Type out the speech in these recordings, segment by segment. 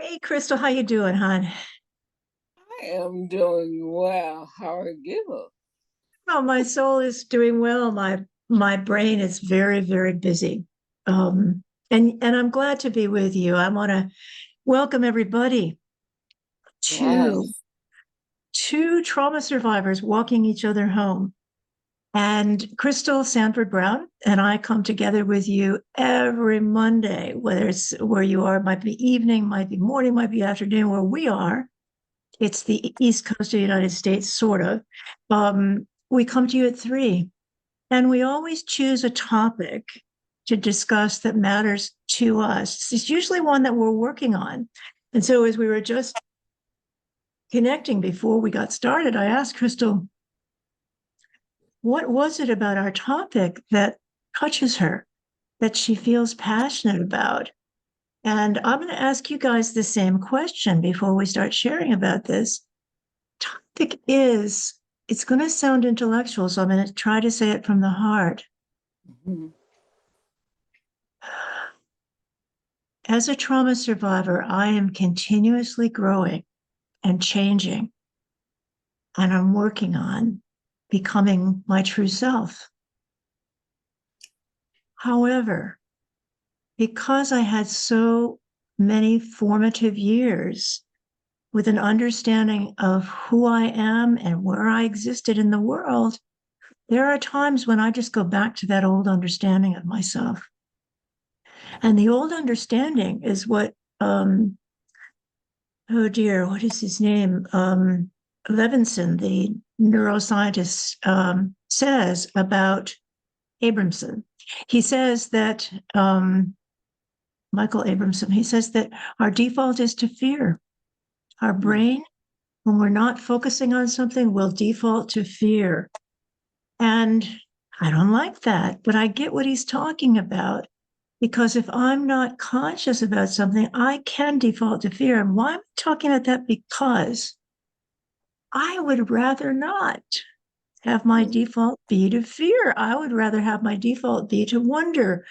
Hey, Crystal, how you doing, hon? I am doing well. How are you? Oh, my soul is doing well. My brain is very, very busy. Um, and I'm glad to be with you. I want to welcome everybody to Yes. two trauma survivors walking each other home. And Crystal Sanford Brown and I come together with you every Monday, whether it's where you are, might be evening, might be morning, might be afternoon, where we are. It's the East Coast of the United States, sort of. We come to you at 3, and we always choose a topic to discuss that matters to us. It's usually one that we're working on. And so, as we were just connecting before we got started, I asked Crystal, what was it about our topic that touches her, that she feels passionate about? And I'm going to ask you guys the same question before we start sharing about this. Topic is, it's going to sound intellectual, so I'm going to try to say it from the heart. Mhm. As a trauma survivor, I am continuously growing and changing, and I'm working on becoming my true self. However, because I had so many formative years with an understanding of who I am and where I existed in the world, there are times when I just go back to that old understanding of myself. And the old understanding is what, oh dear, what is his name? Levinson, the neuroscientist, says about Abramson. He says that, Michael Abramson, he says that our default is to fear. Our brain, when we're not focusing on something, will default to fear. And I don't like that, but I get what he's talking about. Because if I'm not conscious about something, I can default to fear. And why am I talking about that? Because I would rather not have my default be to fear. I would rather have my default be to wonder.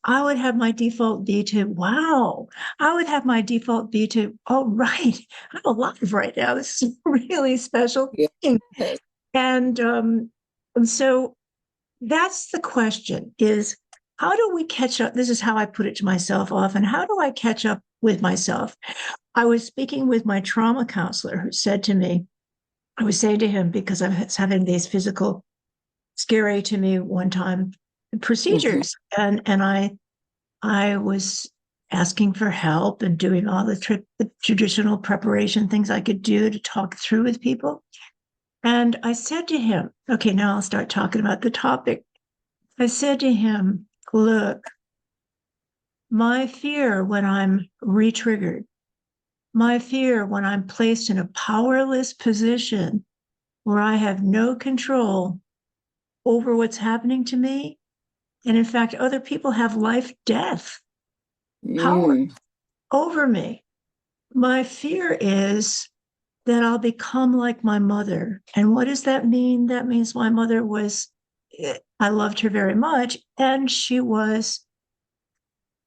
I would have my default be to wow. I would have my default be to, oh, right, I'm alive right now. This is a really special thing. Yes. And, um, and so that's the question is, how do we catch up? This is how I put it to myself often. How do I catch up with myself? I was speaking with my trauma counselor who said to me, I was saying to him, because I was having these physical, scary to me one time Mhm. procedures. And I was asking for help and doing all the traditional preparation things I could do to talk through with people. And I said to him, okay, now I'll start talking about the topic. I said to him, look, my fear when I'm re triggered, my fear when I'm placed in a powerless position where I have no control over what's happening to me. And in fact, other people have life, death, power Mm. over me. My fear is that I'll become like my mother. And what does that mean? That means my mother was, I loved her very much, and she was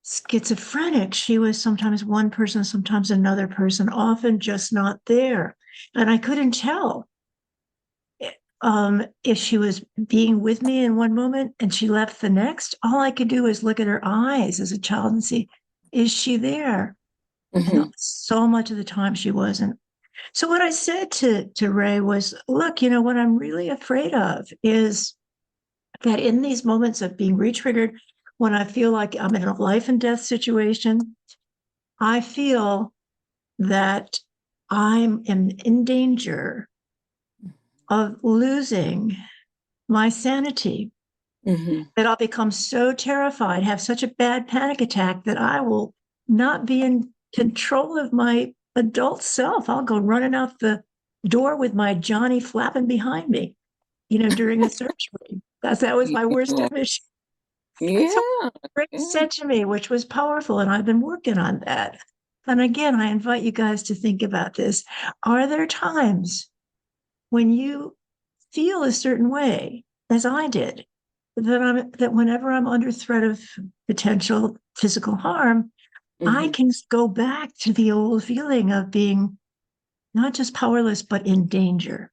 schizophrenic. She was sometimes one person, sometimes another person, often just not there. And I couldn't tell if she was being with me in one moment and she left the next. All I could do is look at her eyes as a child and see, is she there? And Mhm. so much of the time she wasn't. So what I said to Ray was, look, what I'm really afraid of is that in these moments of being re-triggered, when I feel like I'm in a life and death situation, I feel that I'm in danger of losing my sanity, Mhm. that I'll become so terrified, have such a bad panic attack that I will not be in control of my adult self. I'll go running out the door with my Johnny flapping behind me, during the surgery. That was my worst Yeah. image. So Yeah. Rick Yeah. said to me, which was powerful, and I've been working on that. And again, I invite you guys to think about this. Are there times when you feel a certain way, as I did, that whenever I'm under threat of potential physical harm, I Mm-hmm. can go back to the old feeling of being not just powerless, but in danger.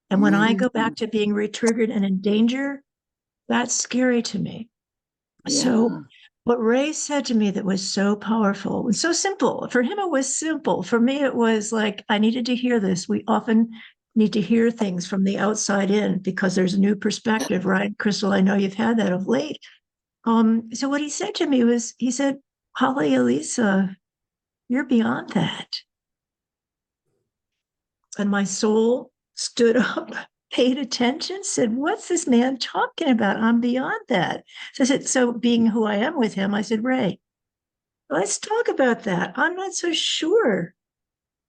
And when I go Mm-hmm. back to being re-triggered and in danger, that's scary to me. So Yeah. what Ray said to me that was so powerful and so simple, for him, it was simple. For me, it was like, I needed to hear this. We often need to hear things from the outside in because there's a new perspective, right? Crystal, I know you've had that of late. So what he said to me was, he said, Holly Elissa, you're beyond that. And my soul stood up, paid attention, said, what's this man talking about? I'm beyond that. So I said, so being who I am with him, I said, Ray, let's talk about that. I'm not so sure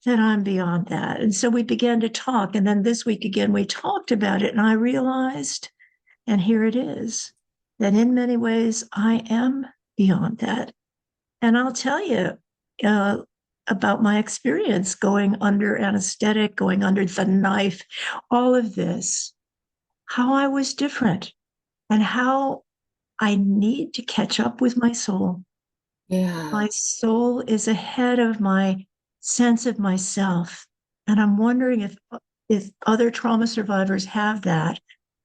that I'm beyond that. And so we began to talk. And then this week again, we talked about it. And I realized, and here it is, that in many ways, I am beyond that. And I'll tell you uh, about my experience going under anesthetic, going under the knife, all of this, how I was different and how I need to catch up with my soul. Yeah. My soul is ahead of my sense of myself. And I'm wondering if other trauma survivors have that,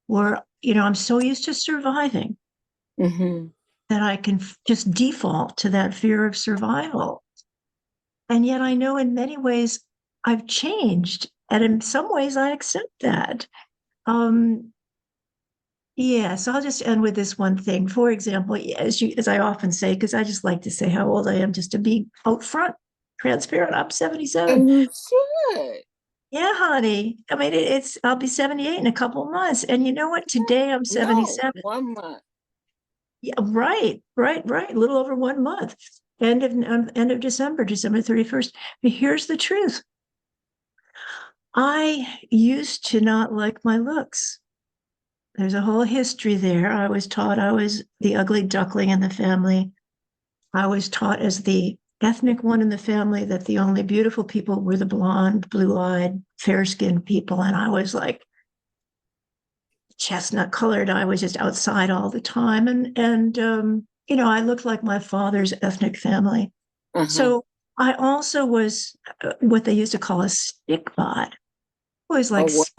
or, I'm so used to surviving Mm-hmm. that I can just default to that fear of survival. And yet I know in many ways I've changed. And in some ways I accept that. Um, yeah, so I'll just end with this one thing. For example, as I often say, because I just like to say how old I am, just to be out front, transparent. I'm 77. And you should. Yeah, honey. I mean, I'll be 78 in a couple of months. And you know what? Today I'm No, 77. 1 month. Yeah, right. A little over 1 month. End of December, December 31st. But here's the truth. I used to not like my looks. There's a whole history there. I was taught I was the ugly duckling in the family. I was taught as the ethnic one in the family that the only beautiful people were the blonde, blue-eyed, fair-skinned people. And I was like chestnut colored. I was just outside all the time. And I looked like my father's ethnic family. Uh-huh. So I also was what they used to call a stick bod. Was Oh, like what?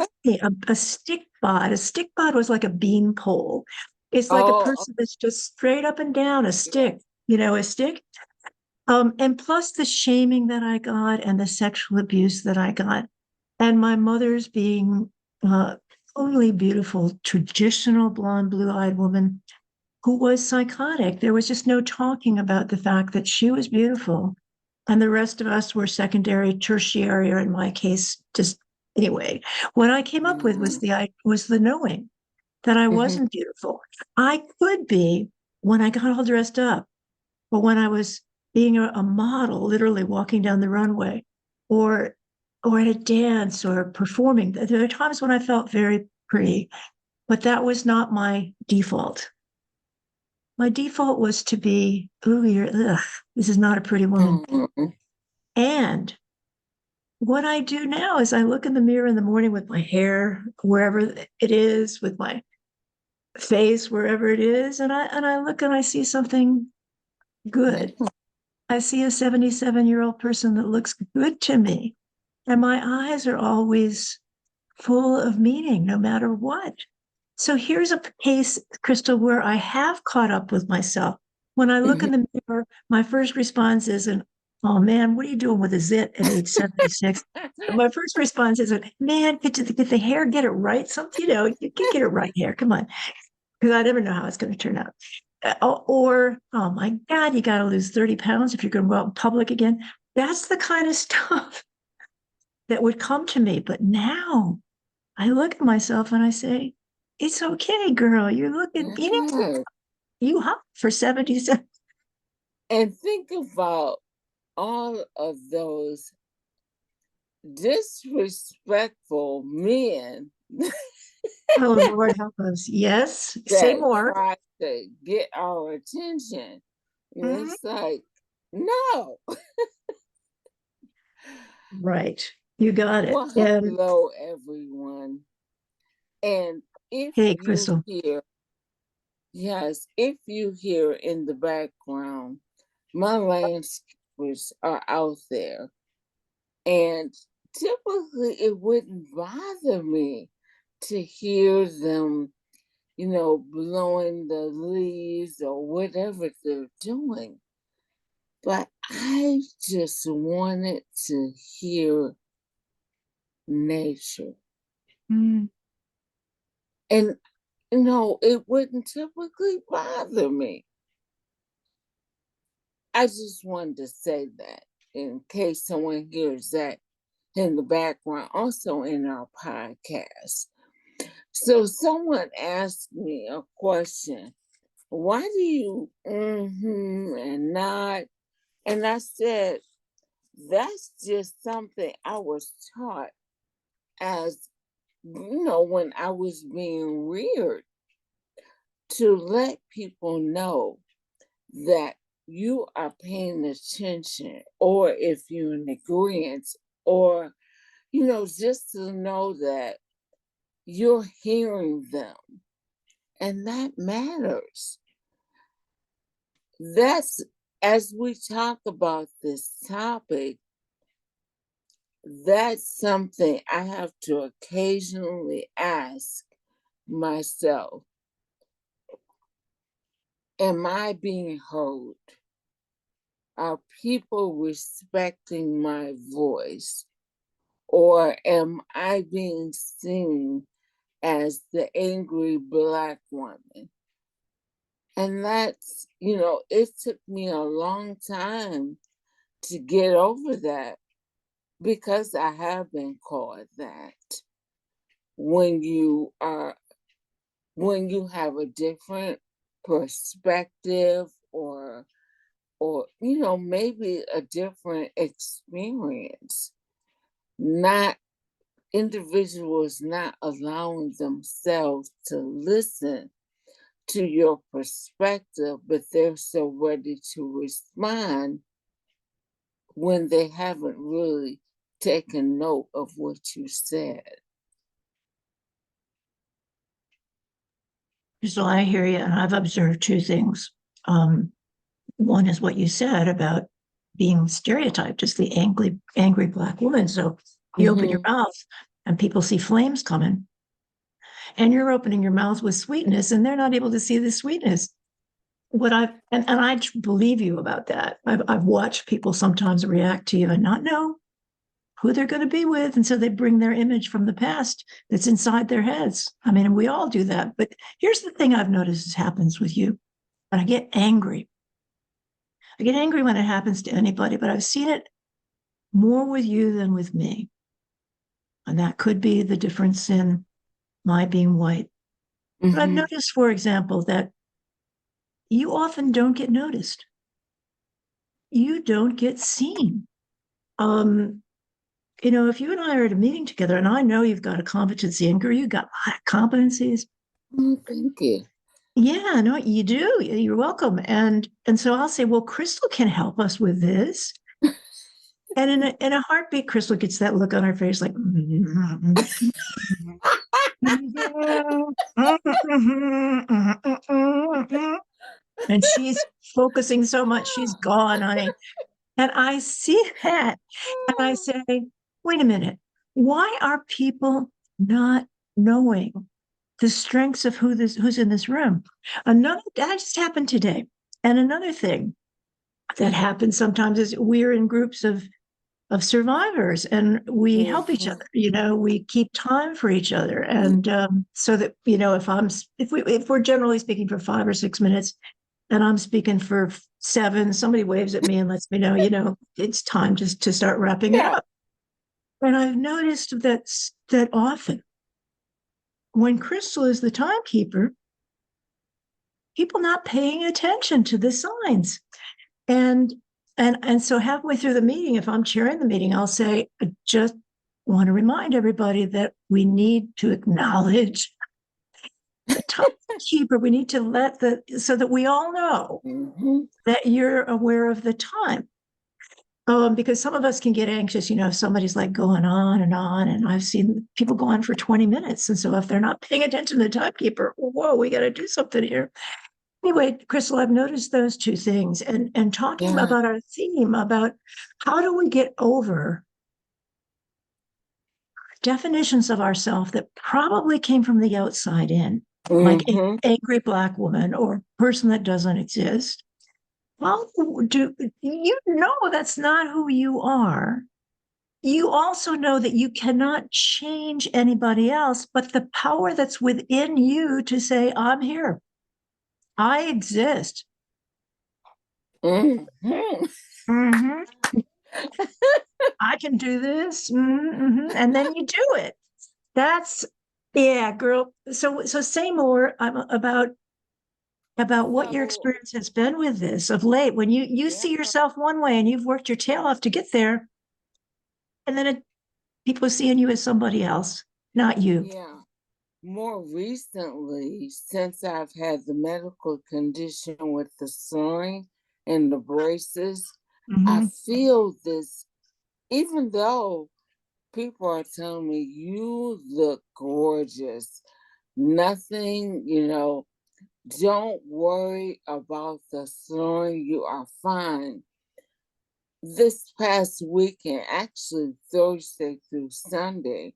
a stick bod. A stick bod was like a bean pole. It's like a Oh, person that's just straight up and down, a yeah. stick, a stick. And plus the shaming that I got and the sexual abuse that I got, and my mother's being totally beautiful, traditional blonde, blue-eyed woman who was psychotic. There was just no talking about the fact that she was beautiful, and the rest of us were secondary, tertiary, or in my case, just anyway. What I came up with was the knowing that I Mm-hmm. wasn't beautiful. I could be when I got all dressed up, or when I was being a model, literally walking down the runway, or or at a dance or performing. There are times when I felt very pretty, but that was not my default. My default was to be, ooh, this is not a pretty woman. Mm-hmm. And what I do now is I look in the mirror in the morning with my hair, wherever it is, with my face, wherever it is, and I look and I see something good. I see a 77-year-old person that looks good to me. And my eyes are always full of meaning, no matter what. So here's a case, Crystal, where I have caught up with myself. When I look Mm-hmm. in the mirror, my first response isn't, oh man, what are you doing with a zit at age 76? My first response isn't, man, get the hair, get it right. Something, you can get it right here. Come on. Because I never know how it's going to turn out. Or, oh my God, you got to lose 30 pounds if you're going to go out in public again. That's the kind of stuff that would come to me. But now I look at myself and I say, it's okay, girl. You're looking, Yeah. you hot for 77. And think about all of those disrespectful men Oh, Lord help us. Yes. Say that more. try to get our attention. And Mhm. it's like, no. Right. You got it. Well, And hello, everyone. And if hey, you Crystal. hear, yes, if you hear in the background my landscapers are out there, and typically it wouldn't bother me to hear them, blowing the leaves or whatever they're doing. But I just wanted to hear nature. Mm. And, it wouldn't typically bother me. I just wanted to say that in case someone hears that in the background, also in our podcast. So someone asked me a question. Why do you and not? And I said, that's just something I was taught as, when I was being reared, to let people know that you are paying attention, or if you're in agreement, or, just to know that you're hearing them. And that matters. That's, as we talk about this topic, that's something I have to occasionally ask myself. Am I being heard? Are people respecting my voice? Or am I being seen as the angry Black woman? And that's, it took me a long time to get over that, because I have been called that. When you have a different perspective, or maybe a different experience, not individuals not allowing themselves to listen to your perspective, but they're so ready to respond when they haven't really taken note of what you said. So I hear you, and I've observed two things. One is what you said about being stereotyped as the angry Black woman. So you open your mouth and people see flames coming, and you're opening your mouth with sweetness, and they're not able to see the sweetness. And I believe you about that. I've watched people sometimes react to you and not know who they're going to be with. And so they bring their image from the past that's inside their heads. I mean, we all do that. But here's the thing I've noticed happens with you. And I get angry. I get angry when it happens to anybody, but I've seen it more with you than with me. And that could be the difference in my being white. But I've noticed, for example, that you often don't get noticed. You don't get seen. If you and I are at a meeting together, and I know you've got a competency, and girl, you've got a lot of competencies. Oh, thank you. Yeah, no, you do. You're welcome. And so I'll say, well, Crystal can help us with this. And in a heartbeat, Crystal gets that look on her face, like, and she's focusing so much, she's gone, honey. And I see that, and I say, wait a minute, why are people not knowing the strengths of who's in this room? Another that just happened today. And another thing that happens sometimes is we're in groups of survivors, and we help each other. We keep time for each other, and so that if we're generally speaking for 5 or 6 minutes, and I'm speaking for 7, somebody waves at me and lets me know, it's time just to start wrapping it up. And I've noticed that often when Crystal is the timekeeper, people not paying attention to the signs. And so halfway through the meeting, if I'm chairing the meeting, I'll say, I just want to remind everybody that we need to acknowledge the timekeeper. We need to so that we all know that you're aware of the time. Because some of us can get anxious, if somebody's like going on, and I've seen people go on for 20 minutes. And so if they're not paying attention to the timekeeper, whoa, we got to do something here. Anyway, Crystal, I've noticed those two things, and talking Yeah. about our theme about how do we get over definitions of ourselves that probably came from the outside in, like Mm-hmm. angry Black woman or person that doesn't exist. Well, do you know that's not who you are? You also know that you cannot change anybody else, but the power that's within you to say, I'm here, I exist. Mm-hmm. Mhm. I can do this. And then you do it. That's, yeah, girl. So say more about what your So, experience has been with this of late. When you yeah, see yourself one way and you've worked your tail off to get there, and then people are seeing you as somebody else, not you. yeah. More recently, since I've had the medical condition with the sewing and the braces, I Mhm. feel this, even though people are telling me, you look gorgeous, nothing, don't worry about the sewing, you are fine. This past weekend, actually Thursday through Sunday,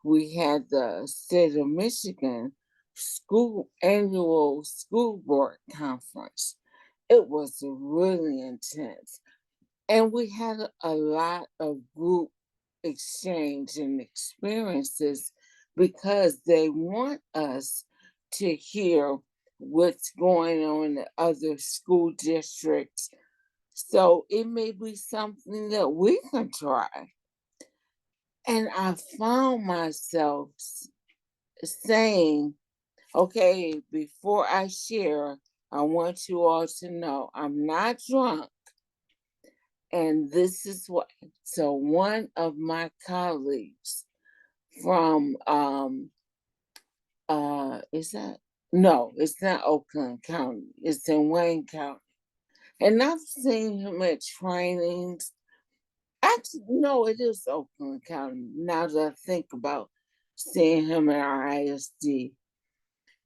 we had the state of Michigan school annual school board conference. It was really intense. And we had a lot of group exchange and experiences because they want us to hear what's going on in other school districts, so it may be something that we can try. And I found myself saying, okay, before I share, I want you all to know I'm not drunk. And this is what, so one of my colleagues from, is that, no, it's not Oakland County, it's in Wayne County. And I've seen him at trainings. Actually, no, it is Oakland County. Now that I think about seeing him at our ISD,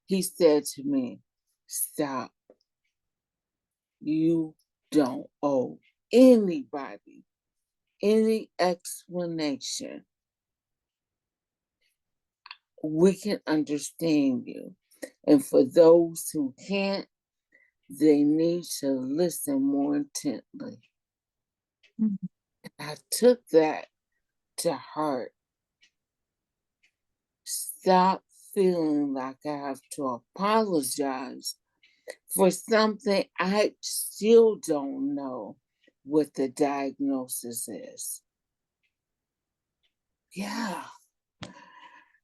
he said to me, stop. You don't owe anybody any explanation. We can understand you. And for those who can't, they need to listen more intently. Mhm. I took that to heart. Stop feeling like I have to apologize for something I still don't know what the diagnosis is. Yeah.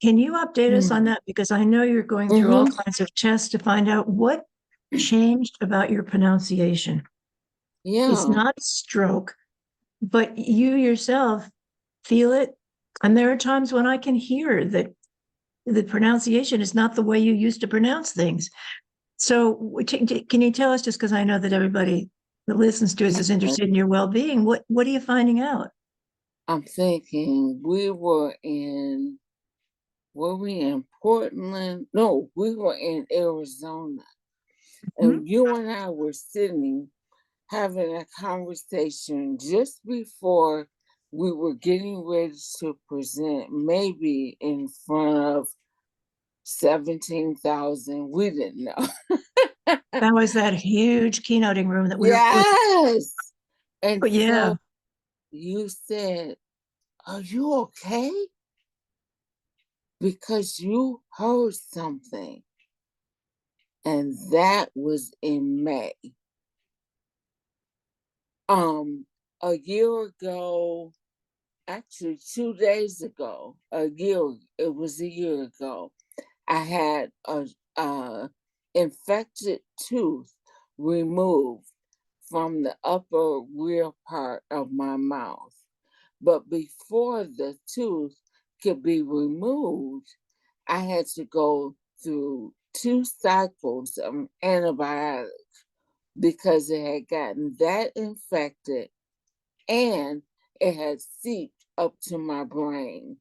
Can you update us on Mm-hmm. that? Because I know you're going through all Mm-hmm. kinds of tests to find out what changed about your pronunciation. It's Yeah. not stroke, but you yourself feel it. And there are times when I can hear that the pronunciation is not the way you used to pronounce things. So can you tell us, just because I know that everybody that listens to us is interested in your well-being, what are you finding out? I'm thinking were we in Portland? No, we were in Arizona. Hmm? And you and I were sitting having a conversation just before we were getting ready to present, maybe in front of 17,000. We didn't know. That was that huge keynoting room that we were, Yes. And oh, yeah. so you said, are you okay? Because you heard something. And that was in May. A year ago, actually 2 days ago, it was a year ago, I had a infected tooth removed from the upper rear part of my mouth. But before the tooth could be removed, I had to go through 2 cycles of antibiotics because it had gotten that infected and it had seeped up to my brain.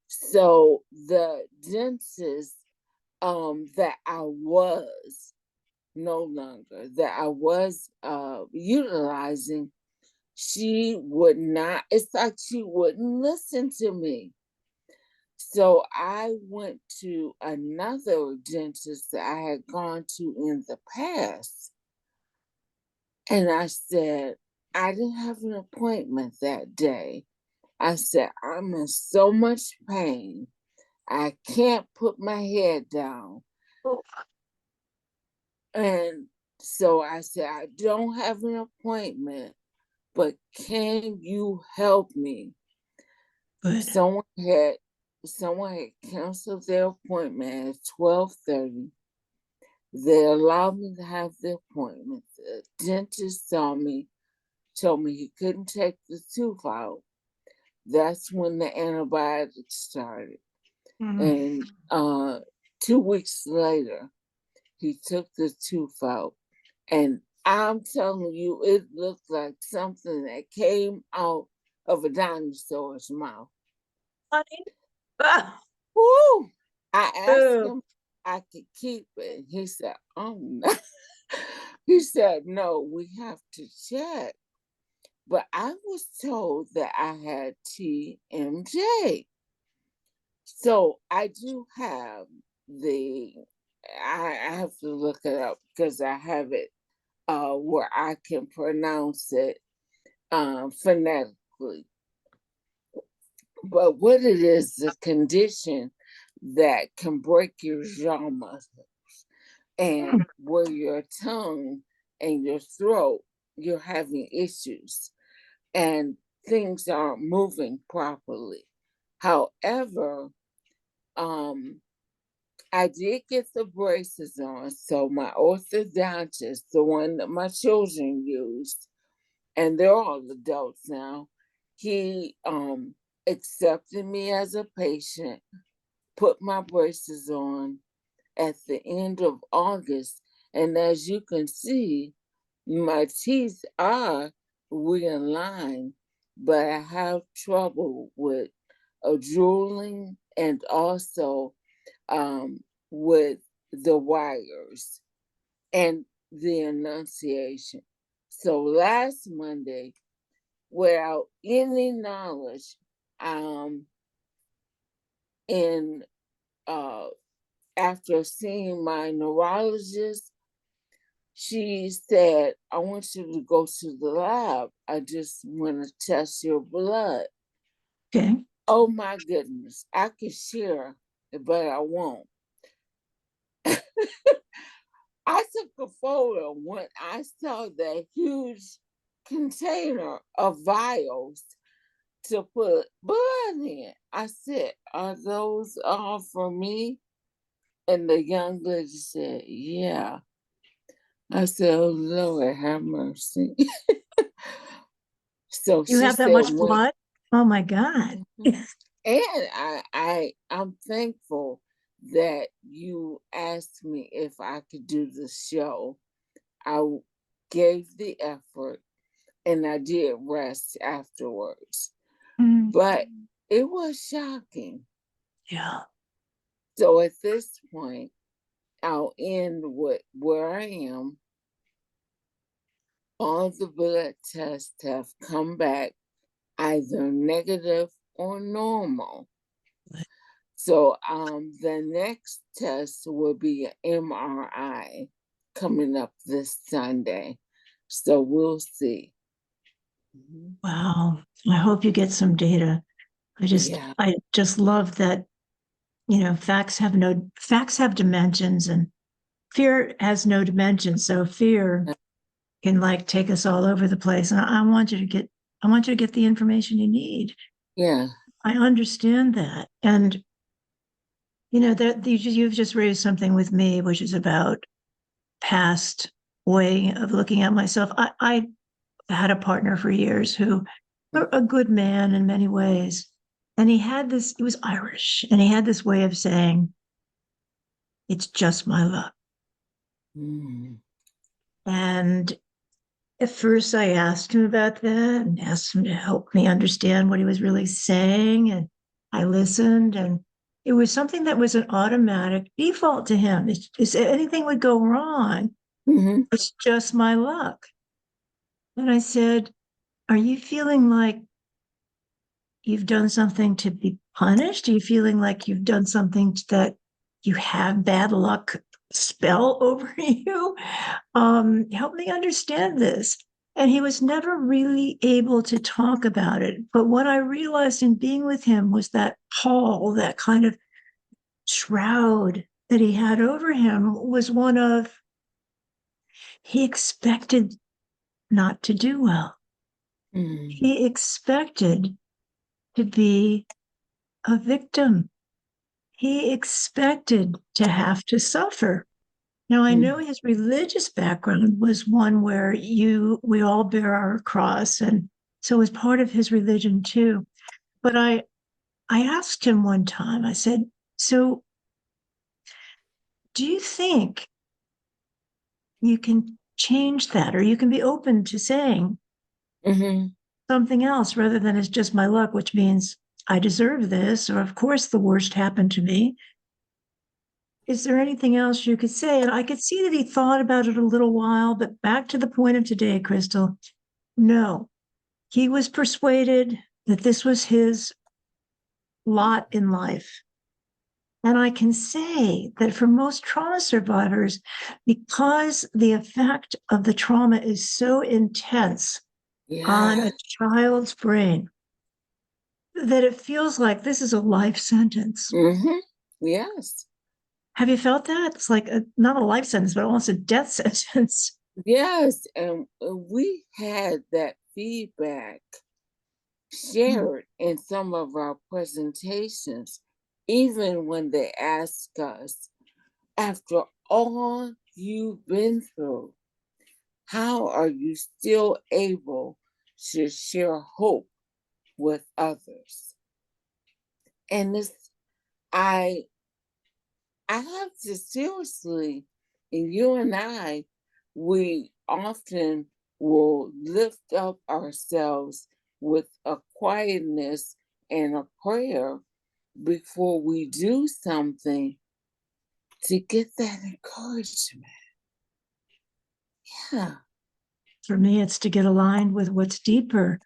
So the dentist that I was no longer, that I was utilizing, she would not, it's like she wouldn't listen to me. So I went to another dentist that I had gone to in the past. And I said, I didn't have an appointment that day. I said, I'm in so much pain. I can't put my head down. Oh, And so I said, I don't have an appointment, but can you help me? good. Someone had canceled their appointment at 12:30. They allowed me to have the appointment. The dentist saw me, told me he couldn't take the tooth out. That's when the antibiotics started. Mm. And 2 weeks later, he took the tooth out. And I'm telling you, it looked like something that came out of a dinosaur's mouth. Honey. Ah, Woo! I asked boo. him if I could keep it. He said, oh no. He said, no, we have to check. But I was told that I had TMJ. So I do have the, I have to look it up because I have it where I can pronounce it phonetically. But what it is, the condition that can break your jaw muscle and Mm. where your tongue and your throat, you're having issues and things aren't moving properly. However, um, I did get the braces on, so my orthodontist, the one that my children used, and they're all adults now, he accepted me as a patient, put my braces on at the end of August, and as you can see, my teeth are realigned, but I have trouble with drooling and also with the wires and the enunciation. So last Monday, without any knowledge, um, in after seeing my neurologist, she said, I want you to go to the lab. I just want to test your blood. Okay. Oh my goodness, I could share, but I won't. I took a photo when I saw that huge container of vials to put blood in. I said, are those all for me? And the young lady said, yeah. I said, oh Lord, have mercy. So You she have that said, much when, blood? Oh my God. and I'm thankful that you asked me if I could do the show. I gave the effort and I did rest afterwards. Mm. But it was shocking. Yeah. So at this point, I'll end with where I am. All the blood tests have come back either negative or normal. So the next test will be an MRI coming up this Sunday. So we'll see. Mhm. Wow. I hope you get some data. Yeah, I just love that, facts have dimensions and fear has no dimensions. So fear can like take us all over the place. And I want you to get the information you need. yeah. I understand that. And that you've just raised something with me, which is about past way of looking at myself. I had a partner for years who a good man in many ways. And he was Irish, and he had this way of saying, it's just my luck. Mm. And at first I asked him about that and asked him to help me understand what he was really saying. And I listened, and it was something that was an automatic default to him. Anything would go wrong, Mhm. It's just my luck. And I said, are you feeling like you've done something to be punished? Are you feeling like you've done something that you have bad luck spell over you? Help me understand this. And he was never really able to talk about it. But what I realized in being with him was that pall, that kind of shroud that he had over him was one of he expected not to do well. Mhm. He expected to be a victim. He expected to have to suffer. Now, I know Mhm. his religious background was one where we all bear our cross. And so it was part of his religion too. But I asked him one time, I said, so do you think you can change that, or you can be open to saying Mhm. something else rather than it's just my luck, which means I deserve this, or of course the worst happened to me. Is there anything else you could say? And I could see that he thought about it a little while, but back to the point of today, Crystal, no, he was persuaded that this was his lot in life. And I can say that for most trauma survivors, because the effect of the trauma is so intense on Yeah. a child's brain, that it feels like this is a life sentence. Mhm. Yes. Have you felt that? It's like not a life sentence, but almost a death sentence. Yes, and we had that feedback shared in some of our presentations, even when they ask us, after all you've been through, how are you still able to share hope with others? And this, I, I have to seriously, and you and I, we often will lift up ourselves with a quietness and a prayer before we do something to get that encouragement. Yeah. For me, it's to get aligned with what's deeper.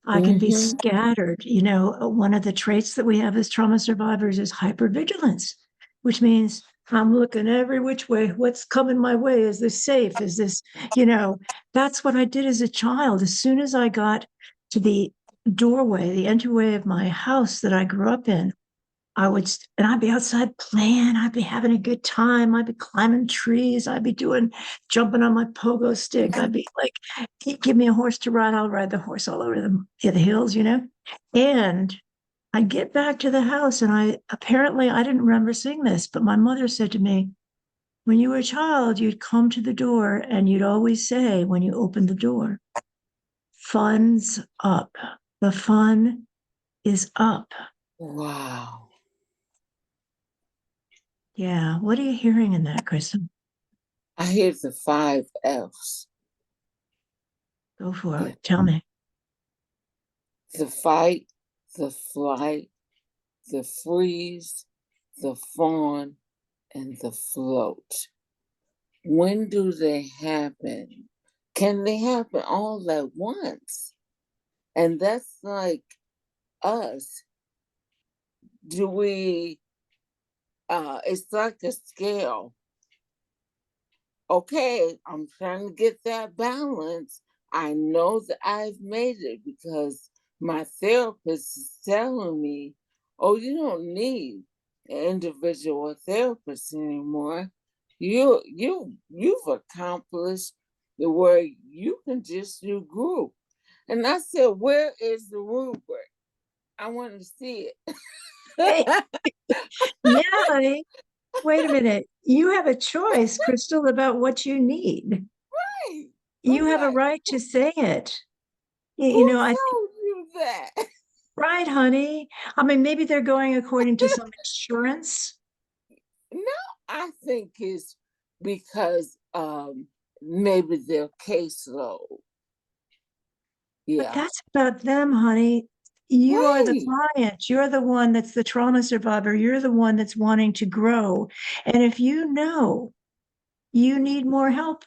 I can be Mm-hmm. scattered. One of the traits that we have as trauma survivors is hypervigilance, which means I'm looking every which way. What's coming my way? Is this safe? Is this, you know, that's what I did as a child. As soon as I got to the doorway, the entryway of my house that I grew up in, and I'd be outside playing. I'd be having a good time. I'd be climbing trees. I'd be jumping on my pogo stick. I'd be like, give me a horse to ride. I'll ride the horse all over the hills. And I'd get back to the house, and I didn't remember seeing this, but my mother said to me, when you were a child, you'd come to the door and you'd always say, when you opened the door, fun's up. The fun is up. Wow. Yeah. What are you hearing in that, Kristen? I hear the 5 F's. Go for The, it. Tell me. the fight, the flight, the freeze, the fawn, and the float. When do they happen? Can they happen all at once? And that's like us. Do we, it's like a scale. Okay, I'm trying to get that balance. I know that I've made it because my therapist is telling me, oh, you don't need an individual therapist anymore. You've accomplished the where you can just do group. And I said, where is the rubric? I want to see it. Hey, yeah, honey. Wait a minute. You have a choice, Crystal, about what you need. Right. I'm You have a like, right to say it. who I told you that? right, honey. I mean, maybe they're going according to some insurance, No, I think it's because maybe their caseload. but Yeah. that's about them, honey. You are the Right. client. You're the one that's the trauma survivor. You're the one that's wanting to grow. And if you know you need more help,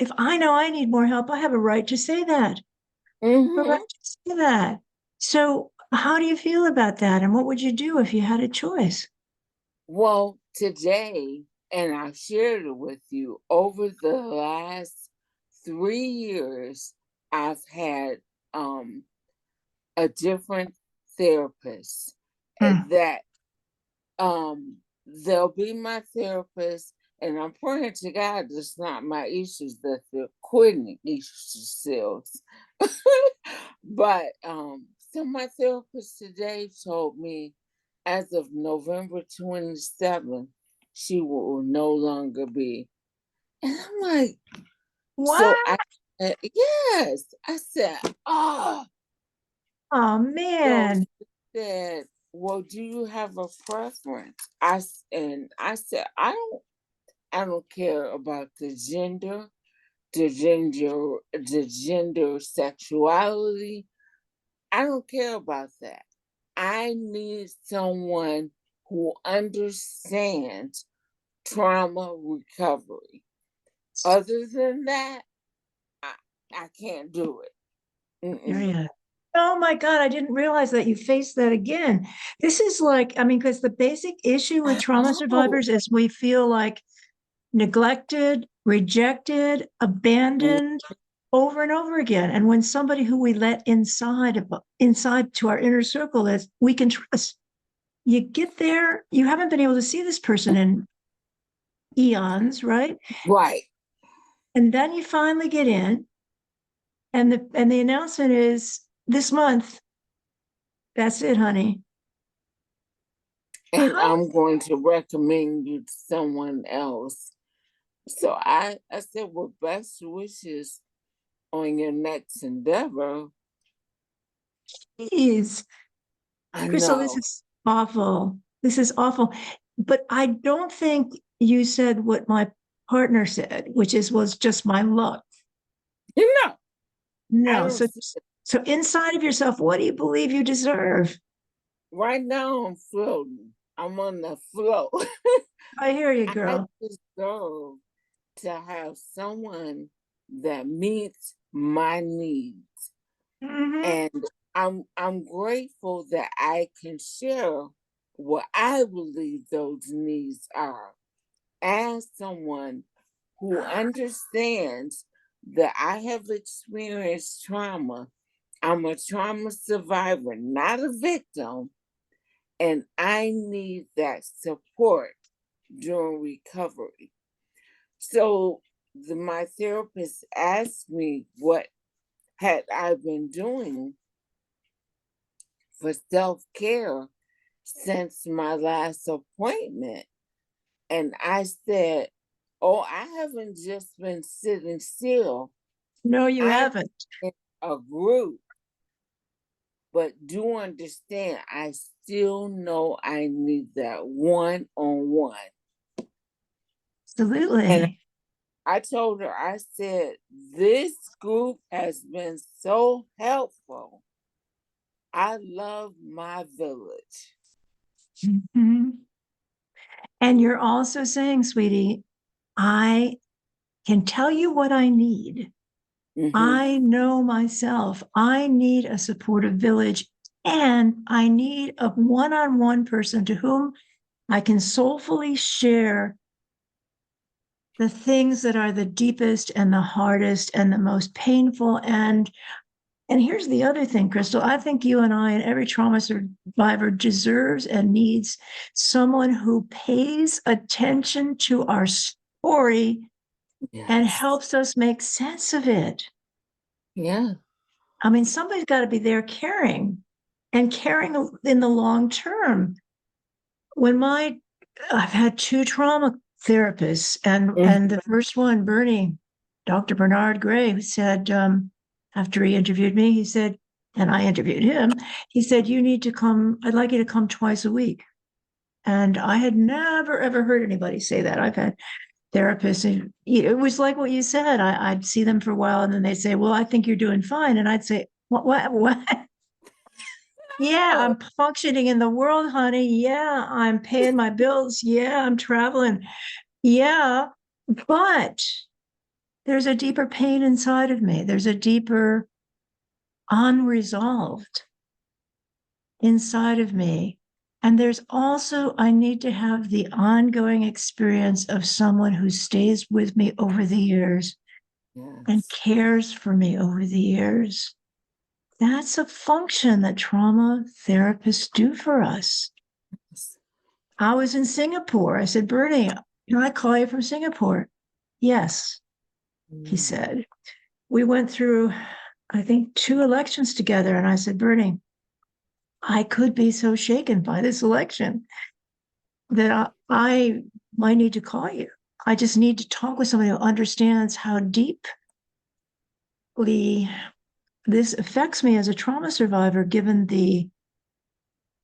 if I know I need more help, I have a right to say that. A right Mm-hmm. to say that. So how do you feel about that? And what would you do if you had a choice? Well, today, and I shared it with you, over the last 3 years, I've had um, a different therapist Hmm. that they'll be my therapist, and I'm praying to God it's not my issues that they're quitting issues. But so my therapist today told me as of November 27th, she will no longer be. And I'm like, so What? I said, yes. I said, oh. Oh So man. she said, well, do you have a preference? And I said, I don't care about the gender sexuality. I don't care about that. I need someone who understands trauma recovery. Other than that, I, I can't do it. Mm-mm. Period. Oh my God, I didn't realize that you faced that again. This is like, I mean, because the basic issue with I trauma know. survivors is we feel like neglected, rejected, abandoned over and over again. And when somebody who we let inside to our inner circle that we can trust, you get there, you haven't been able to see this person in eons, right? Right. And then you finally get in, and the announcement is this month. That's it, honey. And How I'm going to recommend you to someone else. So I said, well, best wishes on your next endeavor. is I Crystal, this know. is awful. This is awful. But I don't think you said what my partner said, which was just my luck. You know, I No. don't So see so inside of yourself, what do you believe you deserve? right now I'm floating. I'm on the float. I hear you, I girl. deserve to have someone that meets my needs. Hmm. And I'm grateful that I can share what I believe those needs are as someone who understands that I have experienced trauma. I'm a trauma survivor, not a victim, and I need that support during recovery. So my therapist asked me what had I been doing for self-care since my last appointment. And I said, oh, I haven't just been sitting still. No, you I'm haven't. in a group, but do understand, I still know I need that one on one. And Absolutely. I told her, I said, this group has been so helpful. I love my village. Mhm. And you're also saying, sweetie, I can tell you what I need. Hmm. I know myself. I need a supportive village, and I need a one on one person to whom I can soulfully share the things that are the deepest and the hardest and the most painful. And here's the other thing, Crystal. I think you and I and every trauma survivor deserves and needs someone who pays attention to our story and Yes. helps us make sense of it. Yeah. I mean, somebody's got to be there caring and caring in the long term. When I've had two trauma therapists, and Mhm. the first one, Bernie, Dr. Bernard Gray, said, after he interviewed me, he said, and I interviewed him, he said, you need to come, I'd like you to come twice a week. And I had never, ever heard anybody say that. I've had therapists, and it was like what you said. I'd see them for a while, and then they'd say, well, I think you're doing fine. And I'd say, what? Yeah, Oh, I'm functioning in the world, honey. Yeah, I'm paying my bills. Yeah, I'm traveling. Yeah, but there's a deeper pain inside of me. There's a deeper unresolved inside of me. And there's also, I need to have the ongoing experience of someone who stays with me over the years and Yes. cares for me over the years. That's a function that trauma therapists do for us. I was in Singapore. I said, Bernie, can I call you from Singapore? Yes, he Mm. said. We went through, I think, 2 elections together. And I said, Bernie, I could be so shaken by this election that I might need to call you. I just need to talk with somebody who understands how deeply this affects me as a trauma survivor, given the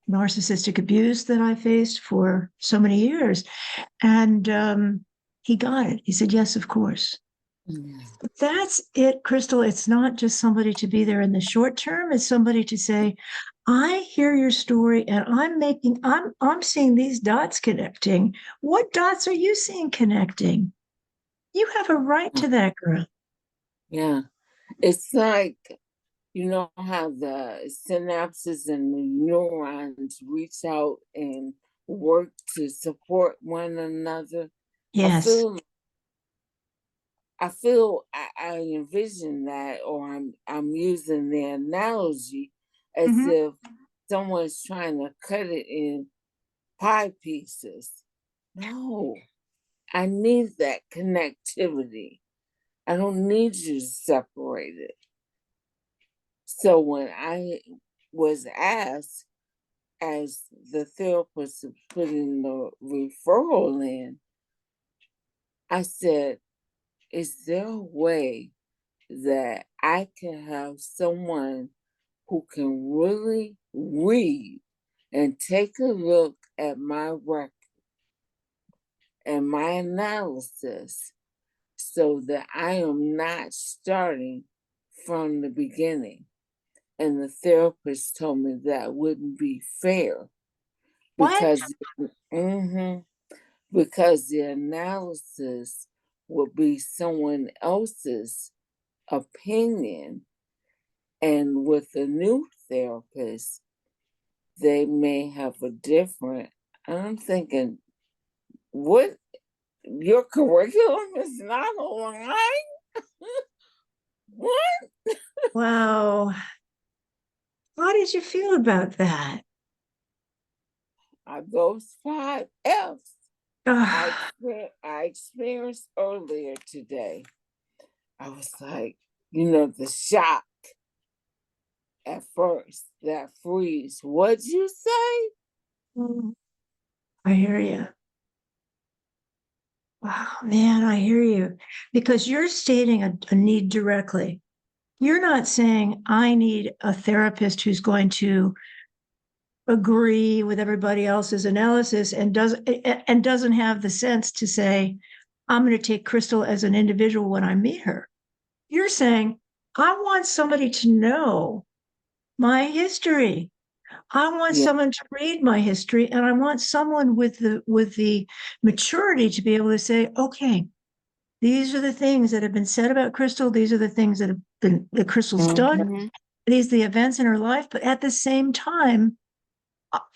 narcissistic abuse that I faced for so many years. And he got it. He said, yes, of course. Yeah. That's it, Crystal. It's not just somebody to be there in the short term. It's somebody to say, I hear your story and I'm seeing these dots connecting. What dots are you seeing connecting? You have a right to that, girl. Yeah. It's like, you know how the synapses and the neurons reach out and work to support one another. I Yes. feel I envision that, or I'm using the analogy as Mm-hmm. if someone's trying to cut it in pie pieces. No, I need that connectivity. I don't need you to separate it. So when I was asked, as the therapist was putting the referral in, I said, is there a way that I can have someone who can really read and take a look at my record and my analysis so that I am not starting from the beginning? And the therapist told me that wouldn't be fair What? because mhm, because the analysis would be someone else's opinion. And with a new therapist, they may have a different. I'm thinking, what? Your curriculum is not online? What? Wow. How did you feel about that? Are those 5 F's Ah, I experienced earlier today? I was like, you know, the shock at first, that freeze. What'd you say? I hear you. Wow, man, I hear you. Because you're stating a need directly. You're not saying, I need a therapist who's going to agree with everybody else's analysis and doesn't have the sense to say, I'm going to take Crystal as an individual when I meet her. You're saying, I want somebody to know my history. I want Yeah. someone to read my history, and I want someone with the maturity to be able to say, okay, these are the things that have been said about Crystal. These are the things that have been that Crystal's done. Mhm. These are the events in her life. But at the same time,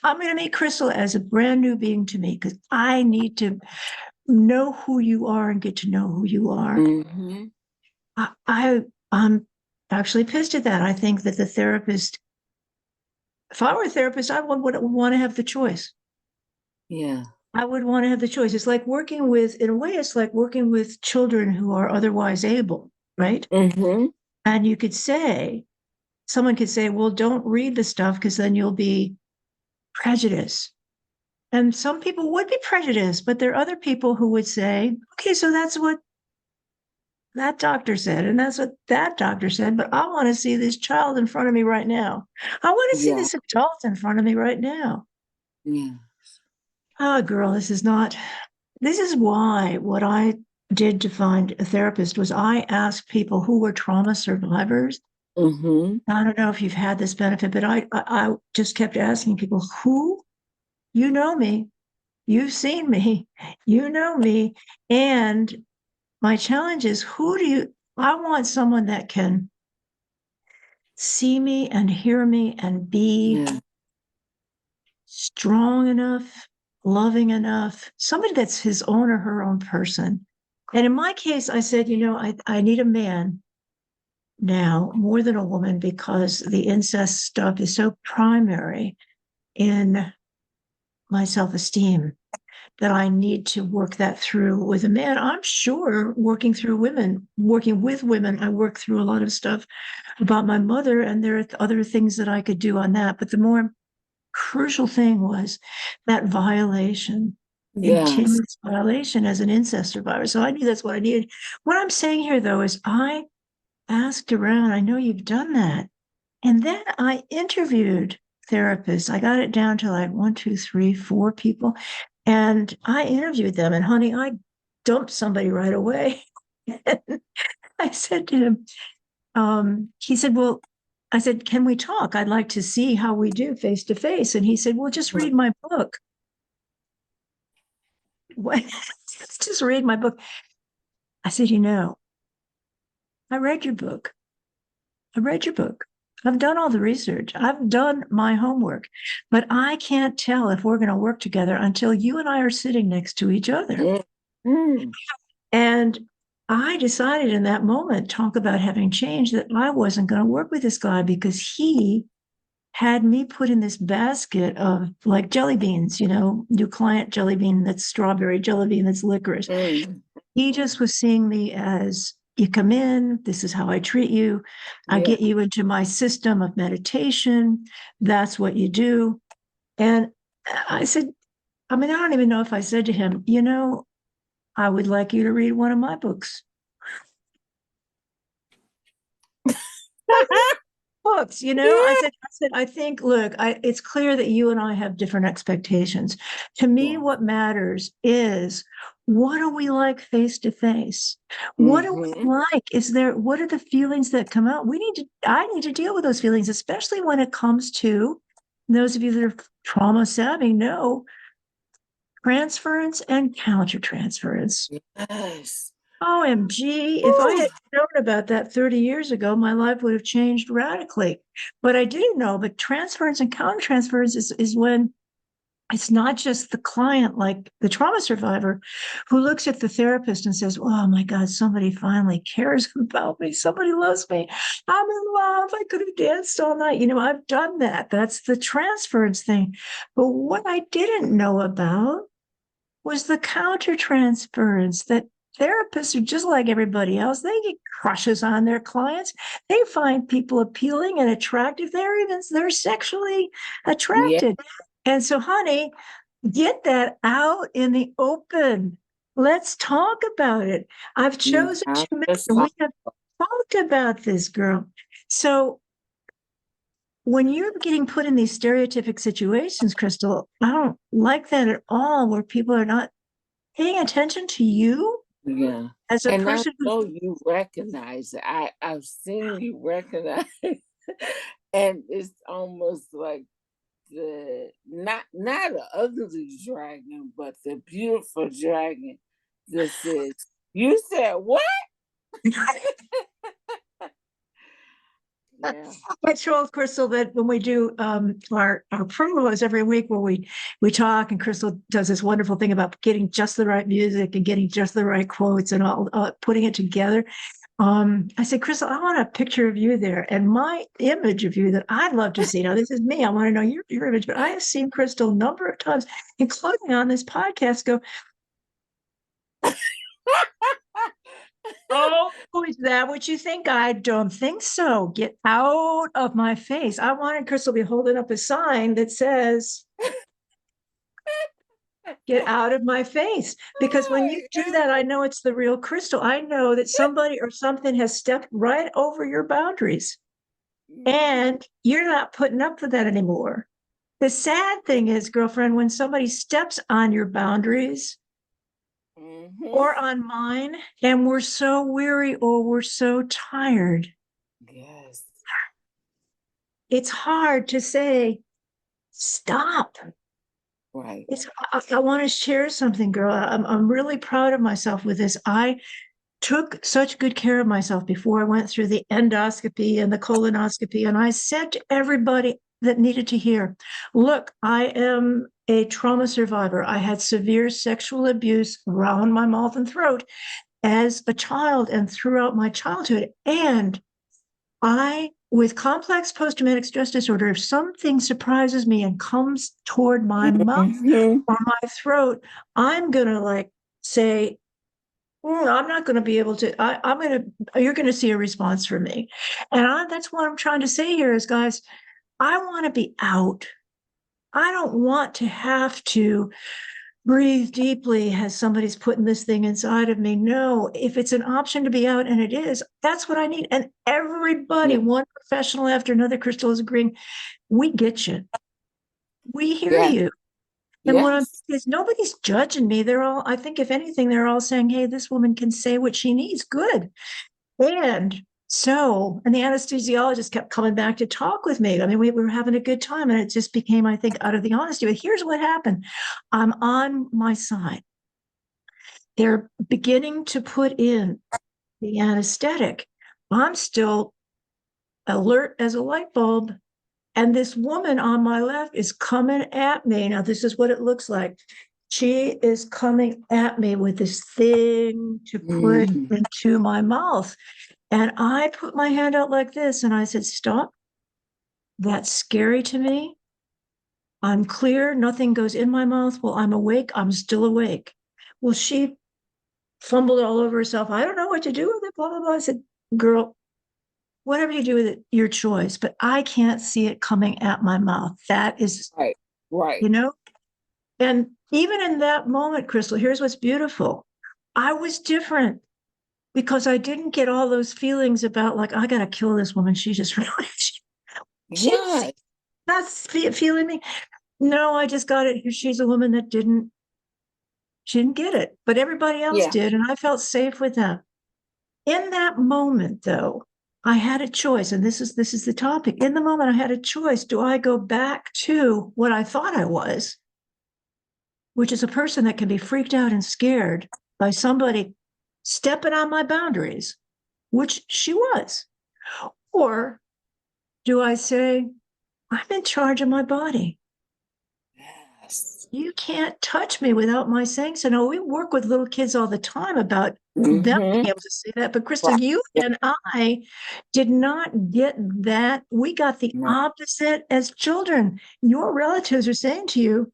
I'm going to meet Crystal as a brand new being to me because I need to know who you are and get to know who you are. Mhm. I'm actually pissed at that. I think that the therapist, if I were a therapist, I would want to have the choice. Yeah. I would want to have the choice. It's like working with, in a way, it's like working with children who are otherwise able, right? Mhm. And you could say, someone could say, well, don't read the stuff because then you'll be prejudiced. And some people would be prejudiced, but there are other people who would say, okay, so that's what that doctor said, and that's what that doctor said, but I want to see this child in front of me right now. I want to see Yeah. this adult in front of me right now. Yeah. Oh, girl, this is why what I did to find a therapist was I asked people who were trauma survivors. Mhm. I don't know if you've had this benefit, but I just kept asking people who, you know me, you've seen me, you know me, and my challenge is I want someone that can see me and hear me and be Yeah. strong enough, loving enough, somebody that's his own or her own person. And in my case, I said, I need a man now more than a woman because the incest stuff is so primary in my self-esteem that I need to work that through with a man. I'm sure working with women, I work through a lot of stuff about my mother, and there are other things that I could do on that. But the more crucial thing was that violation, Yes. continuous violation as an incest survivor. So I knew that's what I needed. What I'm saying here, though, is I asked around. I know you've done that. And then I interviewed therapists. I got it down to like 1, 2, 3, 4 people. And I interviewed them. And honey, I dumped somebody right away. I said to him, he said, well, I said, can we talk? I'd like to see how we do face to face. And he said, well, just read my book. What? Just read my book. I said, I read your book. I read your book. I've done all the research. I've done my homework, but I can't tell if we're going to work together until you and I are sitting next to each other. Mm. And I decided in that moment, talk about having changed, that I wasn't going to work with this guy because he had me put in this basket of like jelly beans, new client jelly bean that's strawberry, jelly bean that's licorice. Mm. He just was seeing me as, you come in, this is how I treat you. I Yeah. get you into my system of meditation. That's what you do. And I said, I don't even know if I said to him, I would like you to read one of my books. Books, I think, look, it's clear that you and I have different expectations. To me, Yeah. what matters is, what do we like face to face? What do we Mm-hmm. like? What are the feelings that come out? I need to deal with those feelings, especially when it comes to those of you that are trauma savvy know transference and countertransference. Yes. OMG, if I Whew. had known about that 30 years ago, my life would have changed radically. But I didn't know. But transference and countertransference is when it's not just the client, like the trauma survivor, who looks at the therapist and says, oh my God, somebody finally cares about me. Somebody loves me. I'm in love. I could have danced all night. I've done that. That's the transference thing. But what I didn't know about was the countertransference, that therapists are just like everybody else. They get crushes on their clients. They find people appealing and attractive. They're sexually Yeah. attracted. And so, honey, get that out in the open. Let's talk about it. I've You chosen have to to and we stop. have talked about this, girl. So when you're getting put in these stereotypic situations, Crystal, I don't like that at all, where people are not paying attention to you Yeah. as a And I person who's know you recognize it. I've seen you recognize and it's almost like the not an ugly dragon, but the beautiful dragon that says, you said what? Yeah. I told Crystal that when we do our promos every week, where we talk, and Crystal does this wonderful thing about getting just the right music and getting just the right quotes and all, putting it together. I said, Crystal, I want a picture of you there, and my image of you that I'd love to see. Now, this is me. I want to know your image, but I have seen Crystal a number of times, including on this podcast, go, oh, is that what you think? I don't think so. Get out of my face. I wanted Crystal to be holding up a sign that says, get out of my face. Because when you do that, I know it's the real Crystal. I know that somebody or something has stepped right over your boundaries, and you're not putting up with that anymore. The sad thing is, girlfriend, when somebody steps on your boundaries Mm-hmm. or on mine, and we're so weary or we're so tired, Yes. it's hard to say, stop. Right. I want to share something, girl. I'm really proud of myself with this. took such good care of myself before I went through the endoscopy and the colonoscopy. And I said to everybody that needed to hear, look, I am a trauma survivor. I had severe sexual abuse around my mouth and throat as a child and throughout my childhood. And with complex post-traumatic stress disorder, if something surprises me and comes toward my mouth Mhm. or my throat, I'm going to like say, I'm not going to be able to, you're going to see a response from me. And that's what I'm trying to say here is, guys, I want to be out. I don't want to have to breathe deeply as somebody's putting this thing inside of me. No, if it's an option to be out, and it is, that's what I need. And everybody, Yeah. one professional after another, Crystal, is agreeing, we get you. We hear Yes. you. And what I'm Yes. is nobody's judging me. They're all, I think, if anything, they're all saying, hey, this woman can say what she needs. Good. And and the anesthesiologist kept coming back to talk with me. I mean, we were having a good time, and it just became, I think, out of the honesty. But here's what happened. I'm on my side. They're beginning to put in the anesthetic. I'm still alert as a light bulb. And this woman on my left is coming at me. Now, this is what it looks like. She is coming at me with this thing to put Mhm. into my mouth. And I put my hand out like this and I said, stop. That's scary to me. I'm clear. Nothing goes in my mouth. Well, I'm awake. I'm still awake. Well, she fumbled all over herself. I don't know what to do with it, blah, blah, blah. I said, girl, whatever you do with it, your choice. But I can't see it coming at my mouth. That is, Right. Right. you know, and even in that moment, Crystal, here's what's beautiful. I was different because I didn't get all those feelings about like, I got to kill this woman. She just really, she's Yes. not feeling me. No, I just got it. She's a woman that she didn't get it, but everybody else Yeah. did. And I felt safe with them. In that moment, though, I had a choice. And this is the topic. In the moment, I had a choice. Do I go back to what I thought I was, which is a person that can be freaked out and scared by somebody stepping on my boundaries, which she was? Or do I say, I'm in charge of my body? Yes. You can't touch me without my saying so. No, we work with little kids all the time about them Mm-hmm. being able to say that. But Crystal, Right. you Yeah. and I did not get that. We got the No. opposite as children. Your relatives are saying to you,